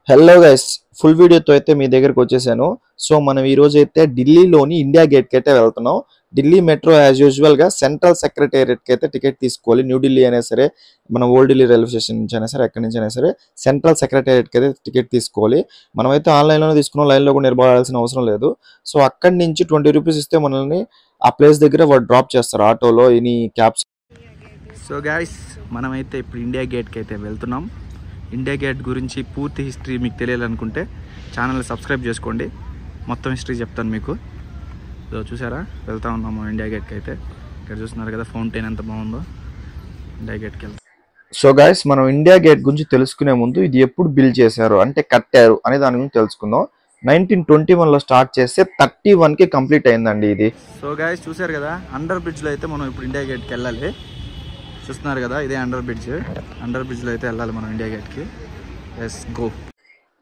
Hello guys, full వీడియోతో అయితే మీ దగ్గరికి వచ్చేసాను. సో మనం ఈ రోజు అయితే ఢిల్లీలోని ఇండియా గేట్ కి అయితే వెళ్తున్నాం. ఢిల్లీ మెట్రో యాజ్ యూజువల్ గా సెంట్రల్ సెక్రటేరియట్ కి అయితే టికెట్ తీసుకోవాలి. న్యూ ఢిల్లీ అయినా సరే, మన ఓల్డ్ ఢిల్లీ రైల్వే స్టేషన్ నుంచి అయినా సరే, ఎక్కడి నుంచి అయినా సరే సెంట్రల్ సెక్రటేరియట్ కి అయితే టికెట్ తీసుకోవాలి. మనమైతే ఆన్లైన్లోనే తీసుకున్నాం, లైన్లో కూడా నిలబడాల్సిన అవసరం లేదు. సో అక్కడి నుంచి 20 రూపీస్ ఇస్తే మనల్ని ఆ ప్లేస్ దగ్గర వాడు డ్రాప్ చేస్తారు ఆటోలో, ఎనీ క్యాబ్స్. సో గైస్, మనమైతే ఇప్పుడు ఇండియా గేట్కి అయితే వెళ్తున్నాం. ఇండియా గేట్ గురించి పూర్తి హిస్టరీ మీకు తెలియాలనుకుంటే ఛానల్ని సబ్స్క్రైబ్ చేసుకోండి. మొత్తం హిస్టరీ చెప్తాను మీకు. సో చూసారా, వెళ్తా ఉన్నాము ఇండియా గేట్కి అయితే. ఇక్కడ చూస్తున్నారు కదా ఫౌంటైన్ ఎంత బాగుందో. ఇండియా గేట్కి వెళ్తాం. సో గైస్, మనం ఇండియా గేట్ గురించి తెలుసుకునే ముందు ఇది ఎప్పుడు బిల్డ్ చేశారు అంటే కట్టారు అనే దాని గురించి తెలుసుకుందాం. 1921లో స్టార్ట్ చేస్తే 31కి కంప్లీట్ అయిందండి ఇది. సో గైస్ చూసారు కదా, అండర్ బ్రిడ్జ్లో అయితే మనం ఇప్పుడు ఇండియా గేట్కి వెళ్ళాలి. చూస్తున్నారు కదా, ఇదే అండర్ బ్రిడ్జ్లో అయితే వెళ్ళాలి మనం ఇండియా గేట్కి. Yes go.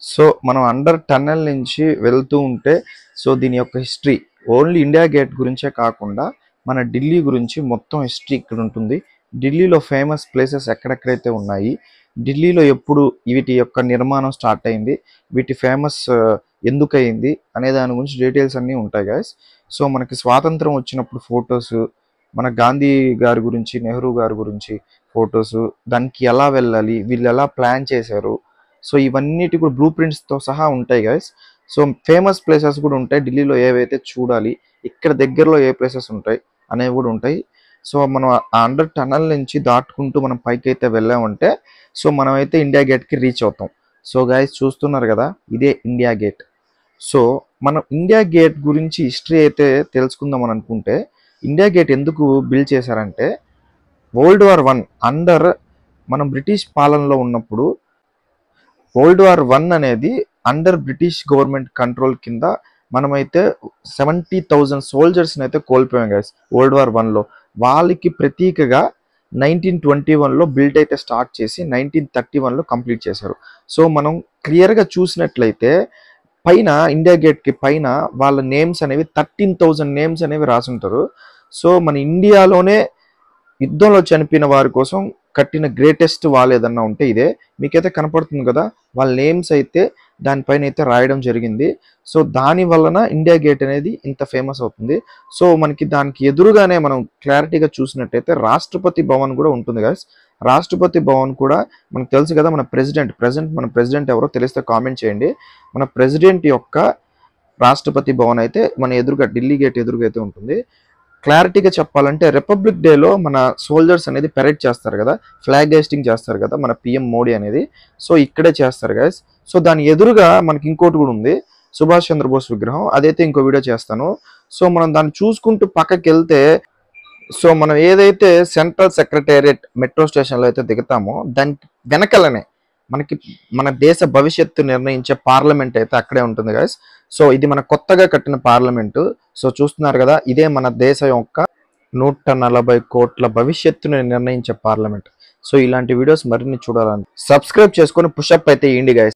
సో మనం అండర్ టన్నెల్ నుంచి వెళ్తూ ఉంటే, సో దీని యొక్క హిస్టరీ ఓన్లీ ఇండియా గేట్ గురించే కాకుండా మన ఢిల్లీ గురించి మొత్తం హిస్టరీ ఇక్కడ ఉంటుంది. ఢిల్లీలో ఫేమస్ ప్లేసెస్ ఎక్కడెక్కడైతే ఉన్నాయి, ఢిల్లీలో ఎప్పుడు వీటి యొక్క నిర్మాణం స్టార్ట్ అయింది, వీటి ఫేమస్ ఎందుకు అయింది అనే దాని గురించి డీటెయిల్స్ అన్నీ ఉంటాయి గైస్. సో మనకి స్వాతంత్రం వచ్చినప్పుడు ఫొటోస్, మన గాంధీ గారి గురించి, నెహ్రూ గారి గురించి ఫొటోస్, దానికి ఎలా వెళ్ళాలి, వీళ్ళు ఎలా ప్లాన్ చేశారు, సో ఇవన్నిటి కూడా బ్లూ ప్రింట్స్తో సహా ఉంటాయి గైస్. సో ఫేమస్ ప్లేసెస్ కూడా ఉంటాయి ఢిల్లీలో, ఏవైతే చూడాలి, ఇక్కడ దగ్గరలో ఏ ప్లేసెస్ ఉంటాయి అనేవి కూడా ఉంటాయి. సో మనం ఆ అండర్ టనల్ నుంచి దాటుకుంటూ మనం పైకి అయితే వెళ్ళామంటే, సో మనమైతే ఇండియా గేట్కి రీచ్ అవుతాం. సో గైస్ చూస్తున్నారు కదా, ఇదే ఇండియా గేట్. సో మనం ఇండియా గేట్ గురించి హిస్టరీ అయితే తెలుసుకుందాం అని అనుకుంటే, ఇండియా గేట్ ఎందుకు బిల్డ్ చేశారంటే, World War I అండర్ మనం బ్రిటిష్ పాలనలో ఉన్నప్పుడు World War I అనేది అండర్ బ్రిటిష్ గవర్నమెంట్ కంట్రోల్ కింద మనమైతే 70,000 సోల్జర్స్ని అయితే కోల్పోయాం గైస్. World War Iలో వాళ్ళకి ప్రతీకగా 1921లో బిల్డ్ అయితే స్టార్ట్ చేసి 1931లో కంప్లీట్ చేశారు. సో మనం క్లియర్గా చూసినట్లయితే పైన ఇండియా గేట్కి పైన వాళ్ళ నేమ్స్ అనేవి 13,000 నేమ్స్ అనేవి రాసి ఉంటారు. సో మన ఇండియాలోనే యుద్ధంలో చనిపోయిన వారి కోసం కట్టిన గ్రేటెస్ట్ వాల్ ఏదన్నా ఉంటే ఇదే. మీకైతే కనపడుతుంది కదా, వాళ్ళ నేమ్స్ అయితే దానిపైన అయితే రాయడం జరిగింది. సో దాని వలన ఇండియా గేట్ అనేది ఇంత ఫేమస్ అవుతుంది. సో మనకి దానికి ఎదురుగానే మనం క్లారిటీగా చూసినట్టయితే రాష్ట్రపతి భవన్ కూడా ఉంటుంది గైస్. రాష్ట్రపతి భవన్ కూడా మనకు తెలుసు కదా, మన ప్రెసిడెంట్ ఎవరో తెలిస్తే కామెంట్ చేయండి. మన ప్రెసిడెంట్ యొక్క రాష్ట్రపతి భవన్ అయితే మన ఎదురుగా, ఢిల్లీ గేట్ ఎదురుగా అయితే ఉంటుంది. క్లారిటీగా చెప్పాలంటే రిపబ్లిక్ డేలో మన సోల్జర్స్ అనేది పెరేడ్ చేస్తారు కదా, ఫ్లాగ్ హోస్టింగ్ చేస్తారు కదా మన పిఎం మోడీ అనేది. సో ఇక్కడే చేస్తారు గైస్. సో దాని ఎదురుగా మనకి ఇంకోటి కూడా ఉంది, సుభాష్ చంద్రబోస్ విగ్రహం. అదైతే ఇంకో వీడియో చేస్తాను. సో మనం దాన్ని చూసుకుంటూ పక్కకి వెళ్తే, సో మనం ఏదైతే సెంట్రల్ సెక్రటేరియట్ మెట్రో స్టేషన్లో అయితే దిగుతామో దాని వెనకలనే మనకి మన దేశ భవిష్యత్తు నిర్ణయించే పార్లమెంట్ అయితే అక్కడే ఉంటుంది గైస్. సో ఇది మన కొత్తగా కట్టిన పార్లమెంటు. సో చూస్తున్నారు కదా, ఇదే మన దేశం యొక్క 140 కోట్ల భవిష్యత్తుని నిర్ణయించే పార్లమెంట్. సో ఇలాంటి వీడియోస్ మరిన్ని చూడాలని సబ్స్క్రైబ్ చేసుకొని పుషప్ అయితే ఇవ్వండి గైస్.